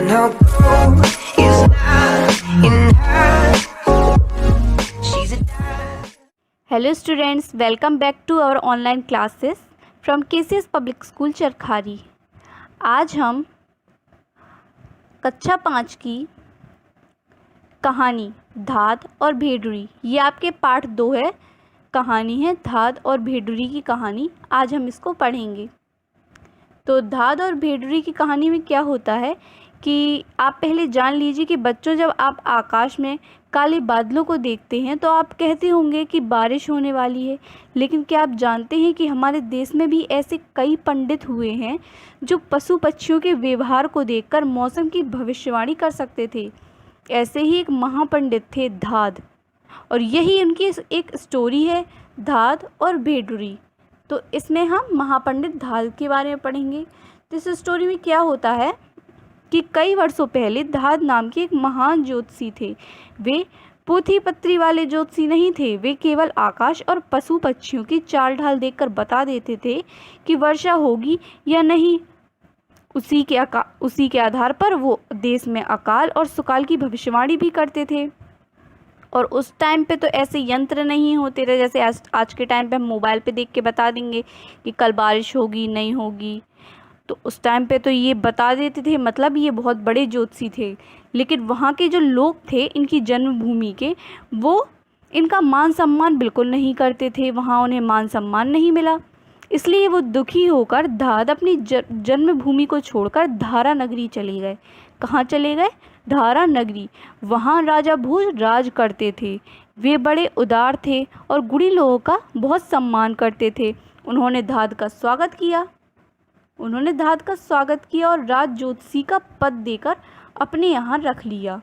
her goal is not in her. She's a Hello students, welcome back to our online classes from KCS Public School Charkhari. आज हम कक्षा 5 की कहानी धाद और भेड़ुरी, ये आपके पाठ 2 है। कहानी है धाद और भेड़ुरी की कहानी। आज हम इसको पढ़ेंगे। तो धाद और भेड़ुरी की कहानी में क्या होता है कि आप पहले जान लीजिए कि बच्चों, जब आप आकाश में काले बादलों को देखते हैं तो आप कहते होंगे कि बारिश होने वाली है। लेकिन क्या आप जानते हैं कि हमारे देश में भी ऐसे कई पंडित हुए हैं जो पशु पक्षियों के व्यवहार को देखकर मौसम की भविष्यवाणी कर सकते थे। ऐसे ही एक महापंडित थे धाद, और यही उनकी एक स्टोरी है, धाद और भेड़ुरी। तो इसमें हम महापंडित धाद के बारे में पढ़ेंगे। तो इस स्टोरी में क्या होता है कि कई वर्षों पहले धाद नाम के एक महान ज्योतिषी थे। वे पोथी पत्री वाले ज्योतिषी नहीं थे, वे केवल आकाश और पशु पक्षियों की चाल ढाल देखकर बता देते थे कि वर्षा होगी या नहीं। उसी के आधार पर वो देश में अकाल और सुकाल की भविष्यवाणी भी करते थे। और उस टाइम पे तो ऐसे यंत्र नहीं होते थे जैसे आज के टाइम पे हम मोबाइल पे देख के बता देंगे कि कल बारिश होगी नहीं होगी। तो उस टाइम पे तो ये बता देते थे, मतलब ये बहुत बड़े ज्योतिषी थे। लेकिन वहाँ के जो लोग थे इनकी जन्मभूमि के, वो इनका मान सम्मान बिल्कुल नहीं करते थे। वहाँ उन्हें मान सम्मान नहीं मिला, इसलिए वो दुखी होकर धाद अपनी जन्मभूमि को छोड़कर धारा नगरी चले गए। कहाँ चले गए? धारा नगरी। वहाँ राजा भोज राज करते थे। वे बड़े उदार थे और गुणी लोगों का बहुत सम्मान करते थे। उन्होंने धाद का स्वागत किया और राज ज्योतिषी का पद देकर अपने यहाँ रख लिया।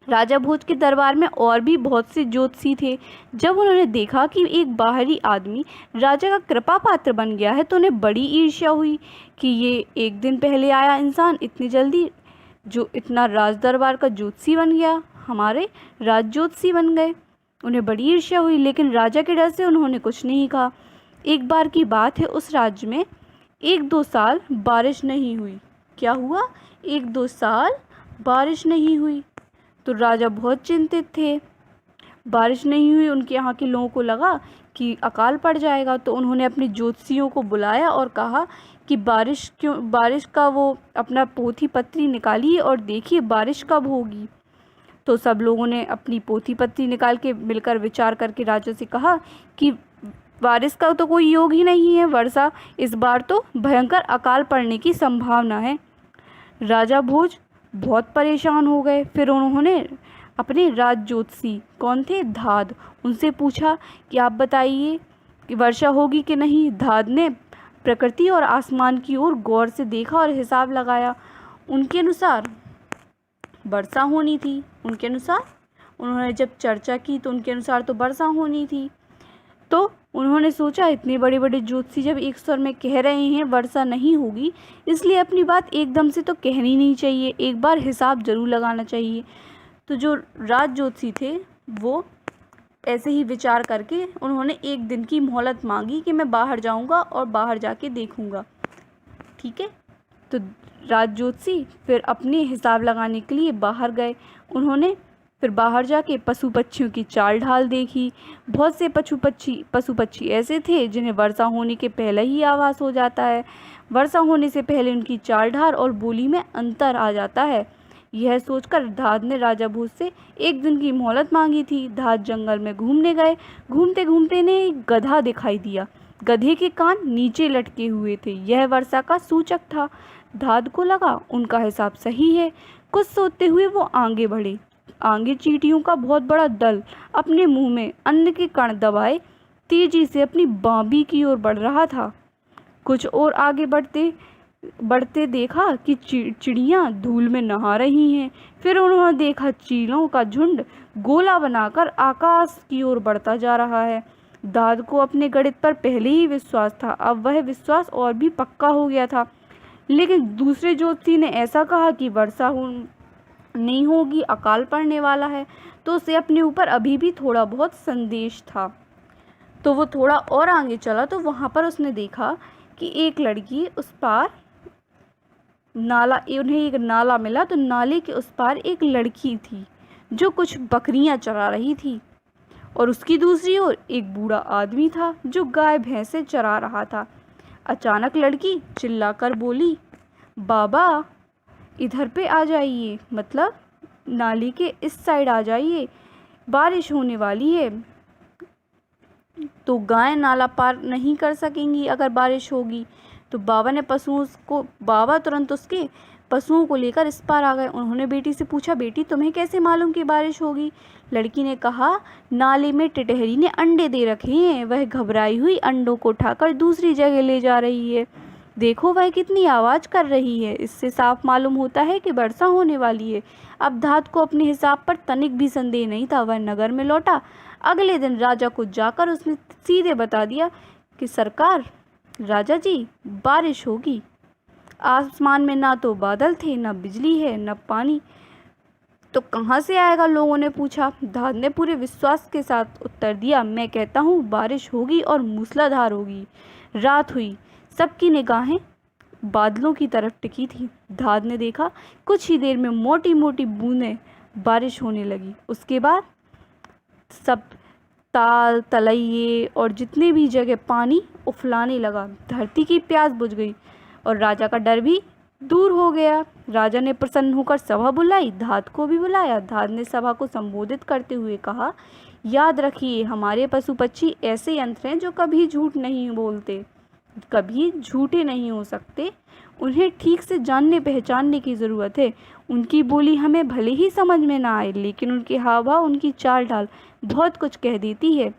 राजा भोज के दरबार में और भी बहुत से ज्योतिषी थे। जब उन्होंने देखा कि एक बाहरी आदमी राजा का कृपा पात्र बन गया है तो उन्हें बड़ी ईर्ष्या हुई कि ये एक दिन पहले आया इंसान इतनी जल्दी जो इतना राज दरबार का ज्योतिषी बन गया, हमारे राज ज्योतिषी बन गए। उन्हें बड़ी ईर्ष्या हुई, लेकिन राजा के डर से उन्होंने कुछ नहीं कहा। एक बार की बात है, उस राज्य में 1-2 साल बारिश नहीं हुई। क्या हुआ? 1-2 साल बारिश नहीं हुई। तो राजा बहुत चिंतित थे। बारिश नहीं हुई, उनके यहाँ के लोगों को लगा कि अकाल पड़ जाएगा। तो उन्होंने अपने ज्योतिषियों को बुलाया और कहा कि बारिश का वो अपना पोथी पत्री निकालिए और देखिए बारिश कब होगी। तो सब लोगों ने अपनी पोथी पत्री निकाल के मिलकर विचार करके राजा से कहा कि बारिश का तो कोई योग ही नहीं है, वर्षा इस बार तो भयंकर अकाल पड़ने की संभावना है। राजा भोज बहुत परेशान हो गए। फिर उन्होंने अपने राज ज्योतिषी, कौन थे? धाद, उनसे पूछा कि आप बताइए कि वर्षा होगी कि नहीं। धाद ने प्रकृति और आसमान की ओर गौर से देखा और हिसाब लगाया। उनके अनुसार वर्षा होनी थी। उन्होंने जब चर्चा की तो उनके अनुसार तो वर्षा होनी थी। तो उन्होंने सोचा, इतने बड़े बड़े ज्योतिषी जब एक स्वर में कह रहे हैं वर्षा नहीं होगी, इसलिए अपनी बात एकदम से तो कहनी नहीं चाहिए, एक बार हिसाब ज़रूर लगाना चाहिए। तो जो राज ज्योतिषी थे वो ऐसे ही विचार करके उन्होंने 1 दिन की मोहलत मांगी कि मैं बाहर जाऊंगा और बाहर जाके देखूंगा। ठीक है, तो राज ज्योतिषी फिर अपने हिसाब लगाने के लिए बाहर गए। उन्होंने फिर बाहर जाके पशु पक्षियों की चाल ढाल देखी। बहुत से पशु पक्षी ऐसे थे जिन्हें वर्षा होने के पहले ही आभास हो जाता है। वर्षा होने से पहले उनकी चाल ढाल और बोली में अंतर आ जाता है। यह सोचकर धाद ने राजा भोज से 1 दिन की मोहलत मांगी थी। धाद जंगल में घूमने गए। घूमते घूमते ने एक गधा दिखाई दिया। गधे के कान नीचे लटके हुए थे, यह वर्षा का सूचक था। धाद को लगा उनका हिसाब सही है। कुछ सोचते हुए वो आगे बढ़े। आगे चींटियों का बहुत बड़ा दल अपने मुंह में अन्न के कण दबाए तेजी से अपनी बाबी की ओर बढ़ रहा था। कुछ और आगे बढ़ते देखा कि चिड़ियाँ धूल में नहा रही हैं। फिर उन्होंने देखा चीलों का झुंड गोला बनाकर आकाश की ओर बढ़ता जा रहा है। दाद को अपने गणित पर पहले ही विश्वास था, अब वह विश्वास और भी पक्का हो गया था। लेकिन दूसरे ज्योतिषी ने ऐसा कहा कि वर्षा नहीं होगी, अकाल पड़ने वाला है। तो उसे अपने ऊपर अभी भी थोड़ा बहुत संदेश था। तो वो थोड़ा और आगे चला तो वहाँ पर उसने देखा कि एक लड़की उस पार उन्हें एक नाला मिला तो नाले के उस पार एक लड़की थी जो कुछ बकरियां चरा रही थी और उसकी दूसरी ओर एक बूढ़ा आदमी था जो गाय भैंसे चरा रहा था। अचानक लड़की चिल्लाकर बोली, बाबा इधर पे आ जाइए, मतलब नाली के इस साइड आ जाइए, बारिश होने वाली है। तो गाय नाला पार नहीं कर सकेंगी अगर बारिश होगी। तो बाबा तुरंत उसके पशुओं को लेकर इस पार आ गए। उन्होंने बेटी से पूछा, बेटी तुम्हें कैसे मालूम कि बारिश होगी? लड़की ने कहा, नाले में टिटहरी ने अंडे दे रखे हैं, वह घबराई हुई अंडों को उठाकर दूसरी जगह ले जा रही है। देखो वह कितनी आवाज़ कर रही है, इससे साफ मालूम होता है कि वर्षा होने वाली है। अब धात को अपने हिसाब पर तनिक भी संदेह नहीं था। वह नगर में लौटा। अगले दिन राजा को जाकर उसने सीधे बता दिया कि सरकार, राजा जी, बारिश होगी। आसमान में ना तो बादल थे, न बिजली है, न पानी। तो कहाँ से आएगा, लोगों ने पूछा। धात ने पूरे विश्वास के साथ उत्तर दिया, मैं कहता हूँ बारिश होगी और मूसलाधार होगी। रात हुई, सबकी निगाहें बादलों की तरफ टिकी थी। धात ने देखा कुछ ही देर में मोटी मोटी बूंदें बारिश होने लगी। उसके बाद सब ताल तलैये और जितने भी जगह पानी उफलाने लगा। धरती की प्यास बुझ गई और राजा का डर भी दूर हो गया। राजा ने प्रसन्न होकर सभा बुलाई, धात को भी बुलाया। धात ने सभा को संबोधित करते हुए कहा, याद रखिए, हमारे पशु पक्षी ऐसे यंत्र हैं जो कभी झूठ नहीं बोलते, कभी झूठे नहीं हो सकते। उन्हें ठीक से जानने पहचानने की ज़रूरत है। उनकी बोली हमें भले ही समझ में ना आए, लेकिन उनके हाव भाव, उनकी चाल ढाल बहुत कुछ कह देती है।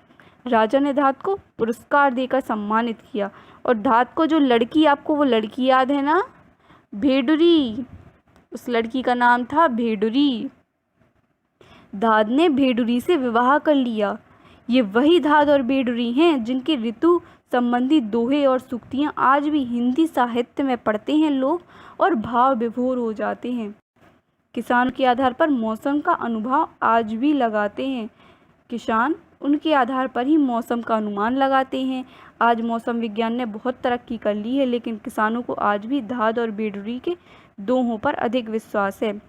राजा ने धात को पुरस्कार देकर सम्मानित किया और धात को जो लड़की, आपको वो लड़की याद है ना, भेडुरी, उस लड़की का नाम था भेडुरी। धात ने भेडुरी से विवाह कर लिया। ये वही धात और भेडुरी हैं जिनके ऋतु संबंधी दोहे और सूक्तियाँ आज भी हिंदी साहित्य में पढ़ते हैं लोग और भाव विभोर हो जाते हैं। किसान के आधार पर मौसम का अनुभाव आज भी लगाते हैं। किसान उनके आधार पर ही मौसम का अनुमान लगाते हैं। आज मौसम विज्ञान ने बहुत तरक्की कर ली है, लेकिन किसानों को आज भी धात और भेडुरी के दोहों पर अधिक विश्वास है।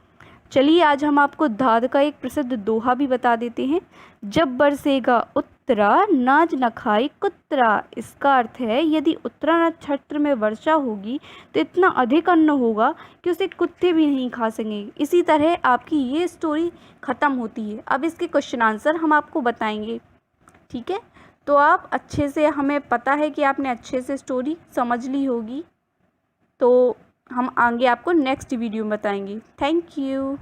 चलिए आज हम आपको धात का एक प्रसिद्ध दोहा भी बता देते हैं। जब बरसेगा उत्तरा, नाज न खाए कुत्रा। इसका अर्थ है, यदि उत्तरा नक्षत्र में वर्षा होगी तो इतना अधिक अन्न होगा कि उसे कुत्ते भी नहीं खा सकेंगे। इसी तरह आपकी ये स्टोरी ख़त्म होती है। अब इसके क्वेश्चन आंसर हम आपको बताएंगे, ठीक है? तो आप अच्छे से, हमें पता है कि आपने अच्छे से स्टोरी समझ ली होगी, तो हम आगे आपको नेक्स्ट वीडियो में बताएंगे। Thank you.